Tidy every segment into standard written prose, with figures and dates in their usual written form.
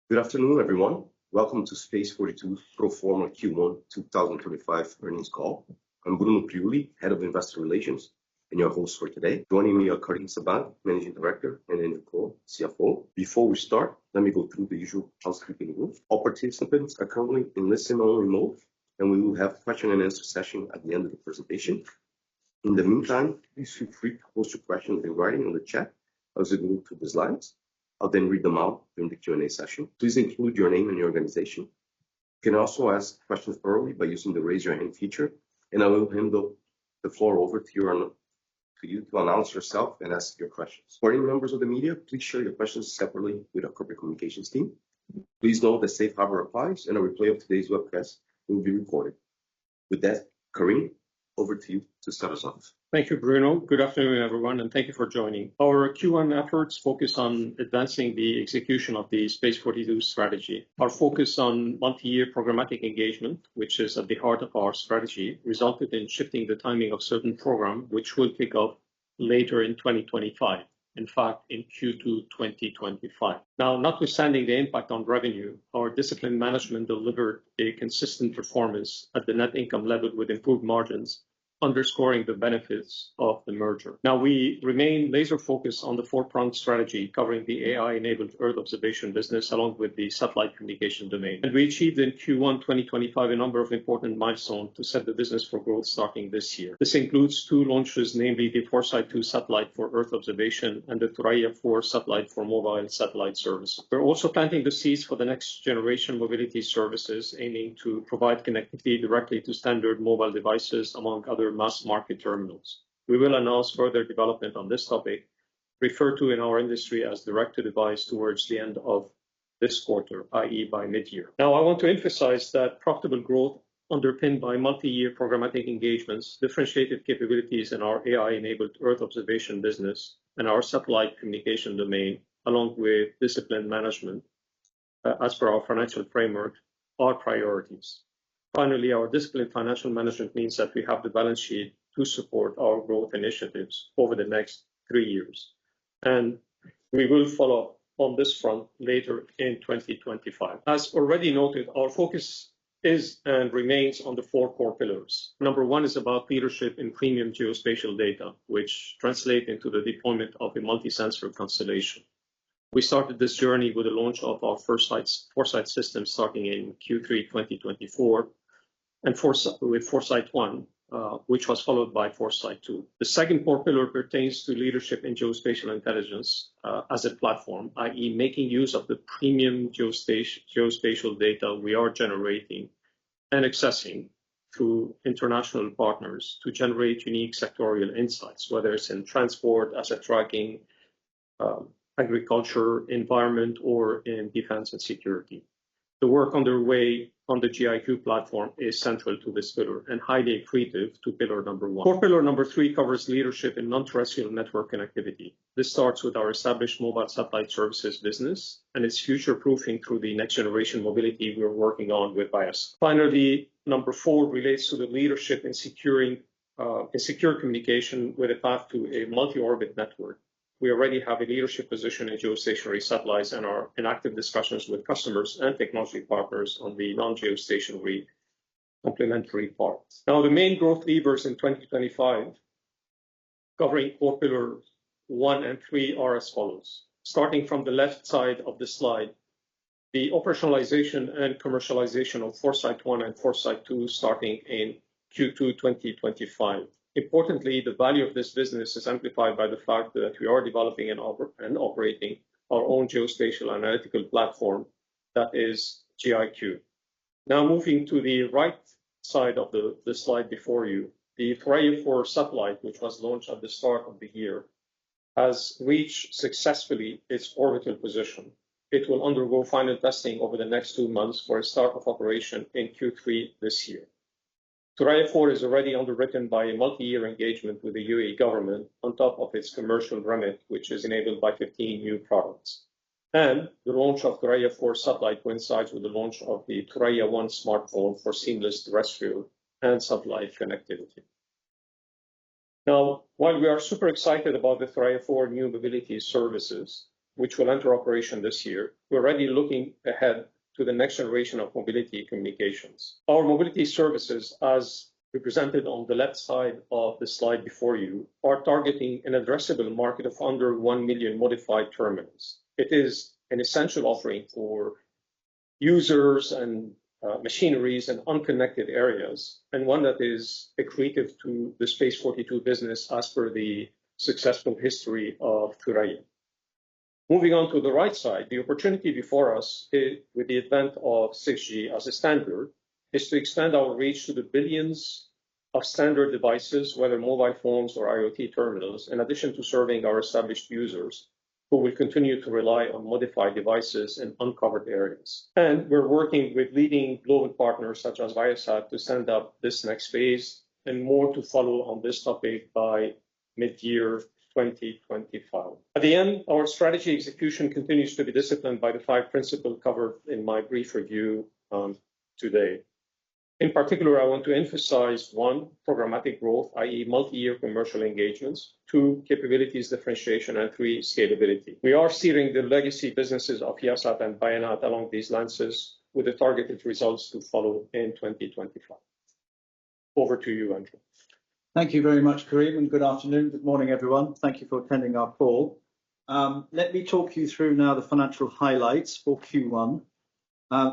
Good afternoon, everyone. Welcome to Space42 Pro Forma Q1 2025 earnings call. I'm Bruno Priuli, Head of Investor Relations, and your host for today. Joining me are Karim Saban, Managing Director, and Andrew Cole, CFO. Before we start, let me go through the usual housekeeping rules. All participants are currently in listen-only mode, and we will have a question and answer session at the end of the presentation. In the meantime, please feel free to post your questions in writing on the chat as we go through the slides. I'll then read them out during the Q&A session. Please include your name and your organization. You can also ask questions orally by using the raise your hand feature, and I will hand the floor over to you to announce yourself and ask your questions. For any members of the media, please share your questions separately with our corporate communications team. Please note that Safe Harbor applies, and a replay of today's webcast will be recorded. With that, Karim, over to you to start us off. Thank you, Bruno. Good afternoon, everyone, and thank you for joining. Our Q1 efforts focus on advancing the execution of the Space42 strategy. Our focus on multi-year programmatic engagement, which is at the heart of our strategy, resulted in shifting the timing of certain programs, which will kick off later in 2025. In fact, in Q2 2025. Now, notwithstanding the impact on revenue, our disciplined management delivered a consistent performance at the net income level with improved margins, underscoring the benefits of the merger. Now, we remain laser-focused on the four-pronged strategy covering the AI-enabled Earth observation business along with the satellite communication domain. And we achieved in Q1 2025 a number of important milestones to set the business for growth starting this year. This includes two launches, namely the Foresight 2 satellite for Earth observation and the Thuraya 4 satellite for mobile satellite service. We're also planting the seeds for the next generation mobility services, aiming to provide connectivity directly to standard mobile devices, among other mass market terminals. We will announce further development on this topic, referred to in our industry as direct-to-device, towards the end of this quarter, i.e. by mid-year. Now, I want to emphasize that profitable growth underpinned by multi-year programmatic engagements, differentiated capabilities in our AI-enabled Earth observation business and our satellite communication domain, along with disciplined management, as per our financial framework, are priorities. Finally, our disciplined financial management means that we have the balance sheet to support our growth initiatives over the next 3 years. And we will follow up on this front later in 2025. As already noted, our focus is and remains on the 4 core pillars. Number 1 is about leadership in premium geospatial data, which translate into the deployment of a multi-sensor constellation. We started this journey with the launch of our Foresight system starting in Q3 2024, and with Foresight 1, which was followed by Foresight 2. The second core pillar pertains to leadership in geospatial intelligence as a platform, i.e. making use of the premium geospatial data we are generating and accessing through international partners to generate unique sectorial insights, whether it's in transport, asset tracking, agriculture, environment, or in defense and security. The work underway on the GIQ platform is central to this pillar and highly accretive to pillar number 1. Core pillar number 3 covers leadership in non-terrestrial network connectivity. This starts with our established mobile satellite services business and its future-proofing through the next generation mobility we're working on with Bias. Finally, number 4 relates to the leadership in secure communication with a path to a multi-orbit network. We already have a leadership position in geostationary satellites and are in active discussions with customers and technology partners on the non-geostationary complementary parts. Now, the main growth levers in 2025, covering core pillars 1 and 3, are as follows. Starting from the left side of the slide, the operationalization and commercialization of Foresight 1 and Foresight 2 starting in Q2 2025. Importantly, the value of this business is amplified by the fact that we are developing and operating our own geospatial analytical platform, that is GIQ. Now, moving to the right side of the slide before you, the Thuraya 4 satellite, which was launched at the start of the year, has reached successfully its orbital position. It will undergo final testing over the next 2 months for a start of operation in Q3 this year. Thuraya 4 is already underwritten by a multi-year engagement with the UAE government on top of its commercial remit, which is enabled by 15 new products. And the launch of Thuraya 4 satellite coincides with the launch of the Thuraya 1 smartphone for seamless terrestrial and satellite connectivity. Now, while we are super excited about the Thuraya 4 new mobility services, which will enter operation this year, we're already looking ahead to the next generation of mobility communications. Our mobility services, as represented on the left side of the slide before you, are targeting an addressable market of under 1 million modified terminals. It is an essential offering for users and machineries and unconnected areas, and one that is accretive to the Space42 business as per the successful history of Thuraya. Moving on to the right side, the opportunity before us with the advent of 6G as a standard is to extend our reach to the billions of standard devices, whether mobile phones or IoT terminals, in addition to serving our established users who will continue to rely on modified devices in uncovered areas. And we're working with leading global partners such as Viasat to stand up this next phase, and more to follow on this topic by mid-year 2025. At the end, our strategy execution continues to be disciplined by the 5 principles covered in my brief review today. In particular, I want to emphasize 1, programmatic growth, i.e. multi-year commercial engagements, 2, capabilities differentiation, and 3, scalability. We are steering the legacy businesses of Viasat and Vianat along these lenses with the targeted results to follow in 2025. Over to you, Andrew. Thank you very much, Karim, and good afternoon, good morning, everyone. Thank you for attending our call. Let me talk you through now the financial highlights for Q1.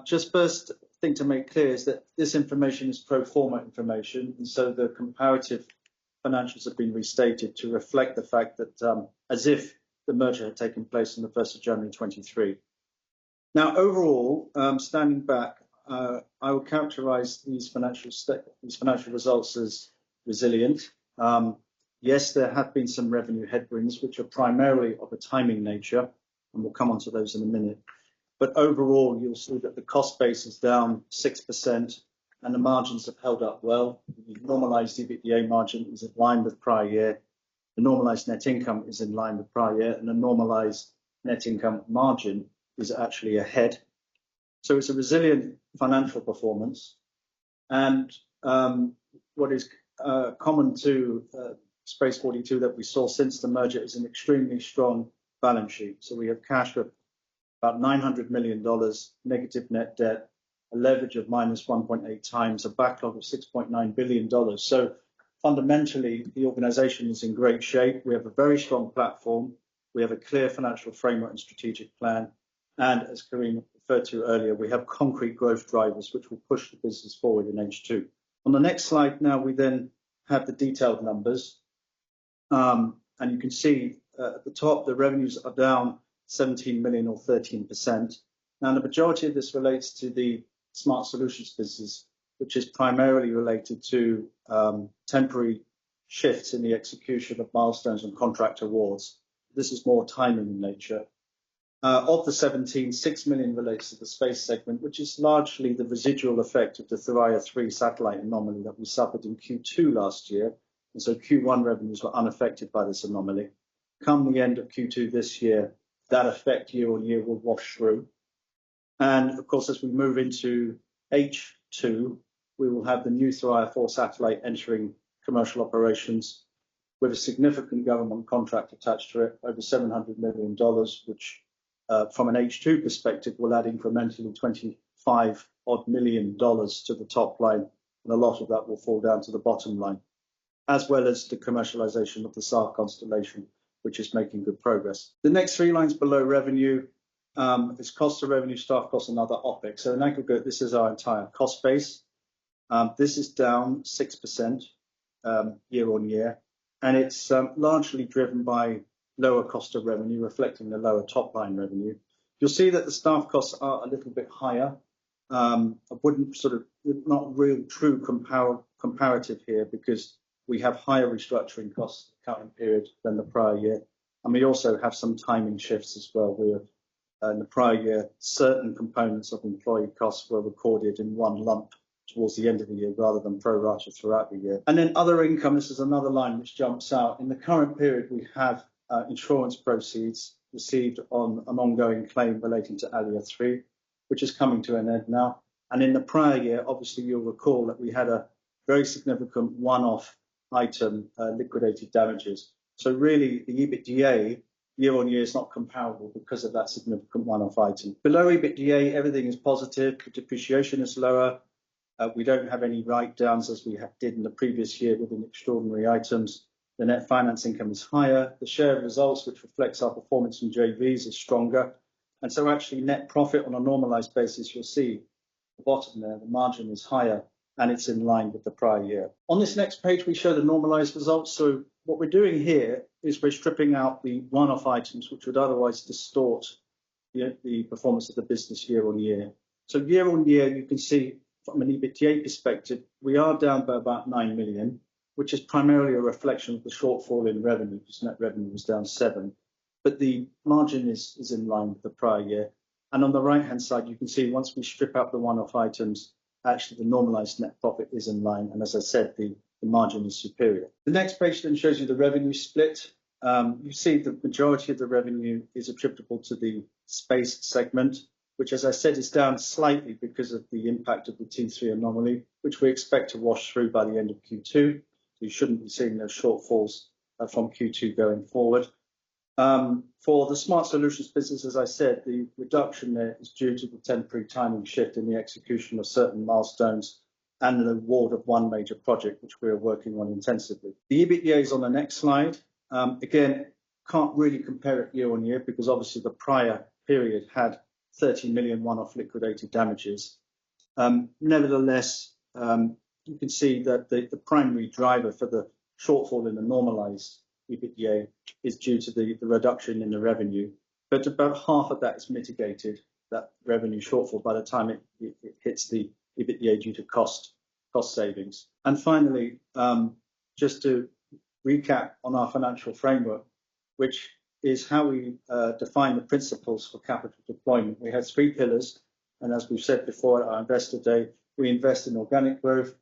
Just first thing to make clear is that this information is pro forma information, and so the comparative financials have been restated to reflect the fact that as if the merger had taken place on the 1st of January 23. Now, overall, standing back, I would characterize these financial results as resilient. Yes, there have been some revenue headwinds, which are primarily of a timing nature, and we'll come on to those in a minute. But overall, you'll see that the cost base is down 6%, and the margins have held up well. The normalized EBITDA margin is in line with prior year. The normalized net income is in line with prior year, and the normalized net income margin is actually ahead. So it's a resilient financial performance. And what is common to Space42 that we saw since the merger is an extremely strong balance sheet. So we have cash of about $900 million, negative net debt, a leverage of minus 1.8 times, a backlog of $6.9 billion. So fundamentally, the organization is in great shape. We have a very strong platform. We have a clear financial framework and strategic plan. And as Karim referred to earlier, we have concrete growth drivers which will push the business forward in H2. On the next slide now, we then have the detailed numbers. And you can see at the top, the revenues are down 17 million or 13%. Now, the majority of this relates to the Smart Solutions business, which is primarily related to temporary shifts in the execution of milestones and contract awards. This is more timing in nature. Of the 17, 6 million relates to the space segment, which is largely the residual effect of the Thuraya 3 satellite anomaly that we suffered in Q2 last year. And so Q1 revenues were unaffected by this anomaly. Come the end of Q2 this year, that effect year on year will wash through. And of course, as we move into H2, we will have the new Thuraya 4 satellite entering commercial operations with a significant government contract attached to it, over $700 million, which from an H2 perspective will add incrementally $25 odd million to the top line, and a lot of that will fall down to the bottom line, as well as the commercialization of the SAR constellation, which is making good progress. The next 3 lines below revenue is cost of revenue, staff costs, and other OPEX. So in aggregate, this is our entire cost base. This is down 6% year on year, and it's largely driven by lower cost of revenue, reflecting the lower top line revenue. You'll see that the staff costs are a little bit higher. I wouldn't not real true comparative here, because we have higher restructuring costs in the current period than the prior year. And we also have some timing shifts as well, where in the prior year, certain components of employee costs were recorded in one lump towards the end of the year rather than pro rata throughout the year. And then other income, this is another line which jumps out. In the current period, we have insurance proceeds received on an ongoing claim relating to Alia 3, which is coming to an end now. And in the prior year, obviously, you'll recall that we had a very significant one-off item, liquidated damages. So really, the EBITDA year on year is not comparable because of that significant one-off item. Below EBITDA, everything is positive. The depreciation is lower. We don't have any write-downs as we did in the previous year within extraordinary items. The net finance income is higher. The share of results, which reflects our performance in JVs, is stronger. And so actually net profit on a normalized basis, you'll see the bottom there, the margin is higher and it's in line with the prior year. On this next page, we show the normalized results. So what we're doing here is we're stripping out the one-off items which would otherwise distort the performance of the business year on year. So year on year, you can see from an EBITDA perspective, we are down by about 9 million, which is primarily a reflection of the shortfall in revenue, because net revenue was down 7. But the margin is in line with the prior year. And on the right-hand side, you can see once we strip out the one-off items, actually the normalized net profit is in line. And as I said, the margin is superior. The next page then shows you the revenue split. You see the majority of the revenue is attributable to the space segment, which, as I said, is down slightly because of the impact of the T3 anomaly, which we expect to wash through by the end of Q2. So you shouldn't be seeing those shortfalls from Q2 going forward. For the smart solutions business, as I said, the reduction there is due to the temporary timing shift in the execution of certain milestones and an award of one major project, which we are working on intensively. The EBITDA is on the next slide. Again, can't really compare it year on year because obviously the prior period had 30 million one-off liquidated damages. Nevertheless, you can see that the primary driver for the shortfall in the normalized EBITDA is due to the reduction in the revenue, but about half of that is mitigated, that revenue shortfall, by the time it hits the EBITDA due to cost savings. And finally, just to recap on our financial framework, which is how we define the principles for capital deployment. We have 3 pillars, and as we've said before at our Investor Day, we invest in organic growth,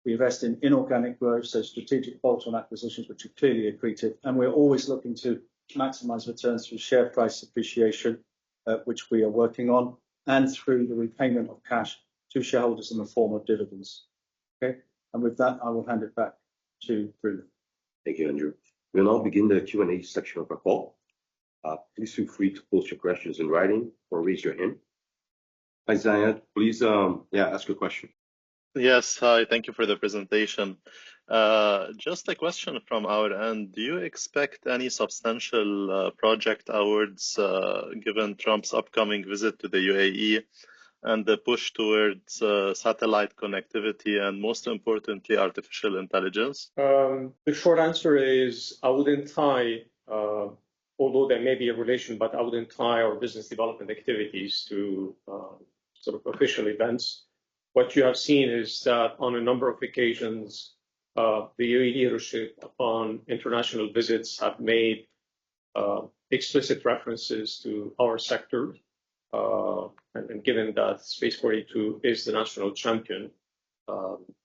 we invest in inorganic growth, so strategic bolt-on acquisitions, which are clearly accretive, and we're always looking to maximize returns through share price appreciation, which we are working on, and through the repayment of cash to shareholders in the form of dividends. Okay, and with that, I will hand it back to Bruno. Thank you, Andrew. We'll now begin the Q&A section of our call. Please feel free to post your questions in writing or raise your hand. Isaiah, please, ask your question. Yes, hi, thank you for the presentation. Just a question from our end. Do you expect any substantial project awards given Trump's upcoming visit to the UAE and the push towards satellite connectivity and, most importantly, artificial intelligence? The short answer is I wouldn't tie, although there may be a relation, but I wouldn't tie our business development activities to sort of official events. What you have seen is that on a number of occasions, the UAE leadership on international visits have made explicit references to our sector. And given that Space42 is the national champion,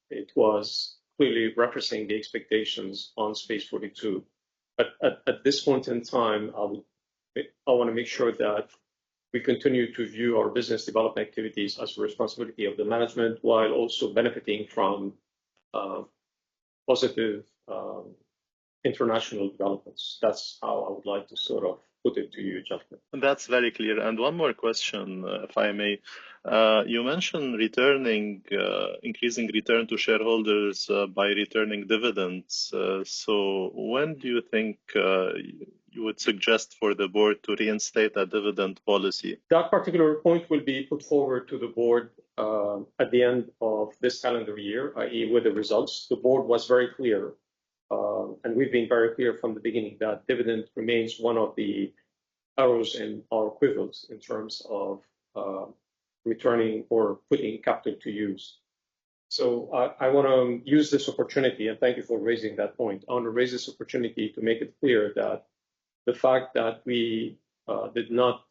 it was clearly representing the expectations on Space42. But at this point in time, I want to make sure that we continue to view our business development activities as a responsibility of the management, while also benefiting from positive international developments. That's how I would like to sort of put it to you, Jasper. That's very clear. And one more question, if I may. You mentioned increasing return to shareholders by returning dividends. So when do you think you would suggest for the board to reinstate a dividend policy? That particular point will be put forward to the board at the end of this calendar year, i.e. with the results. The board was very clear, and we've been very clear from the beginning, that dividend remains one of the arrows in our quivers in terms of returning or putting capital to use. So I want to use this opportunity, and thank you for raising that point. I want to raise this opportunity to make it clear that the fact that we did not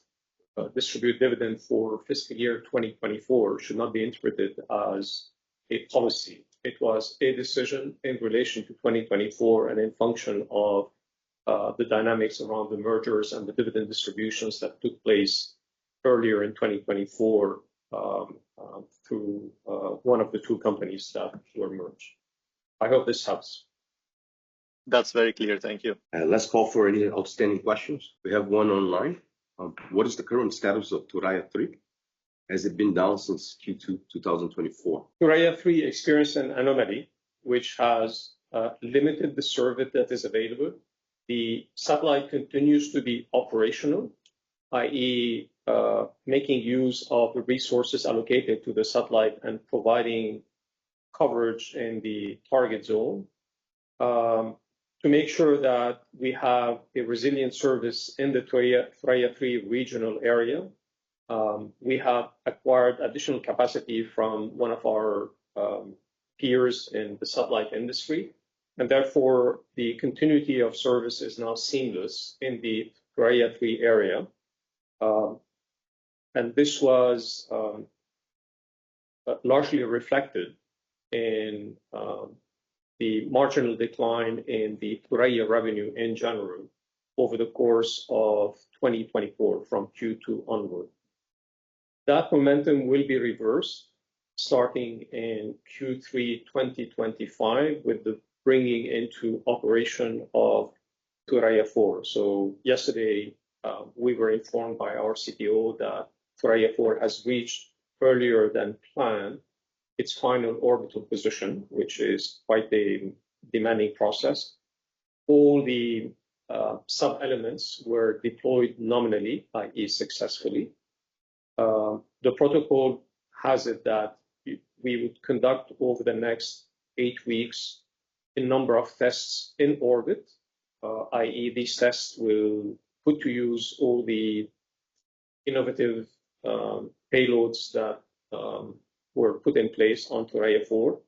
distribute dividend for fiscal year 2024 should not be interpreted as a policy. It was a decision in relation to 2024 and in function of the dynamics around the mergers and the dividend distributions that took place earlier in 2024 through one of the 2 companies that were merged. I hope this helps. That's very clear. Thank you. Let's call for any outstanding questions. We have one online. What is the current status of Thuraya 3? Has it been down since Q2 2024? Thuraya 3 experienced an anomaly, which has limited the service that is available. The satellite continues to be operational, i.e., making use of the resources allocated to the satellite and providing coverage in the target zone. To make sure that we have a resilient service in the Thuraya 3 regional area, we have acquired additional capacity from one of our peers in the satellite industry, and therefore the continuity of service is now seamless in the Thuraya 3 area. And this was largely reflected in the marginal decline in the Thuraya revenue in general over the course of 2024 from Q2 onward. That momentum will be reversed starting in Q3 2025 with the bringing into operation of Thuraya 4. So yesterday, we were informed by our CTO that Thuraya 4 has reached earlier than planned its final orbital position, which is quite a demanding process. All the sub-elements were deployed nominally, i.e. successfully. The protocol has it that we would conduct over the next 8 weeks a number of tests in orbit, i.e. these tests will put to use all the innovative payloads that were put in place on Thuraya 4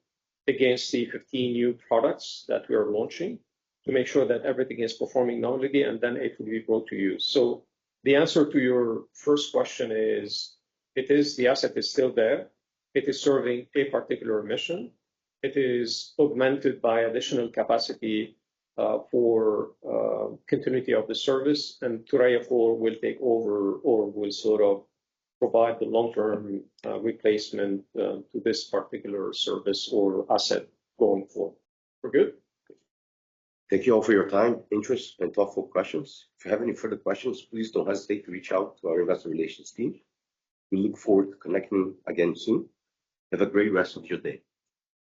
against the 15 new products that we are launching to make sure that everything is performing nominally, and then it will be brought to use. So the answer to your first question is, the asset is still there. It is serving a particular mission. It is augmented by additional capacity for continuity of the service, and Thuraya 4 will take over or will sort of provide the long-term replacement to this particular service or asset going forward. We're good? Thank you all for your time, interest, and thoughtful questions. If you have any further questions, please don't hesitate to reach out to our investor relations team. We look forward to connecting again soon. Have a great rest of your day.